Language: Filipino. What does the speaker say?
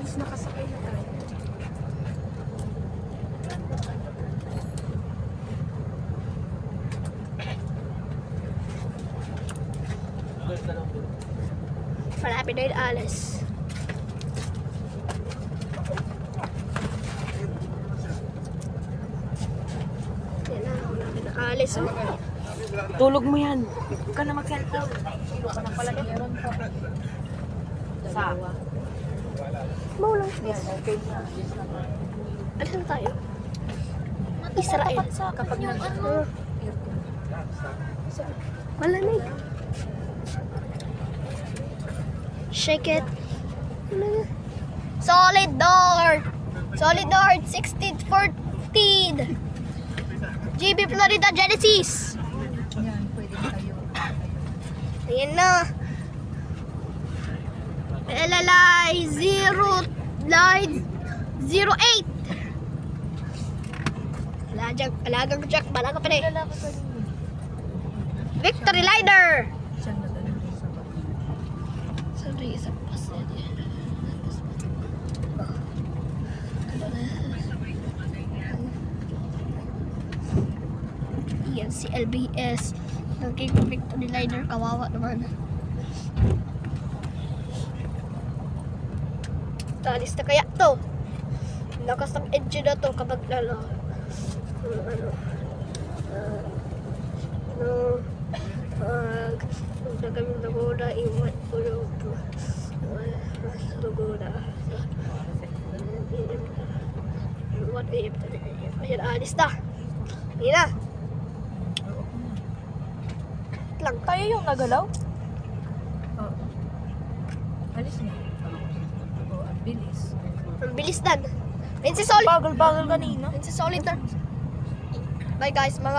Alis nakasakay na tayo. Malapit na yung alas. Yan na, malapit na alas. Oh. Tulog mo yan. Huwag ka na mag-cellphone. Sino ka na pala meron pa. Sa? Maulang. Yes, okay na. Alis na tayo. Israel. Kapag nag-ano. Malamig. Shake it. Solid door. Solid door. 1614. GB Florida Genesis. Yan, pwede tayo. Ayan na. LLI 0 line 08. Alagang Jack. Bala ka pa rin. Lalaki ka rin. Victory Liner. Saan na ganun sa baba? Sorry, isang pas na yan. Yan si LBS. Naging Victory Liner. Kawawa naman. Talis na kaya to. Lakas ng engine na to kapag lalo. Nagkaming Laguna, iwan ko yung Laguna. What if? Ayan, alis na. Ayan na. Lang. Tayo yung nagalaw? Oo. Alis na. Oo, ang bilis. Ang bilis na. Ayun si Solid. Bagal-bagal kanina. Ayun si Solid na. Bye guys, mga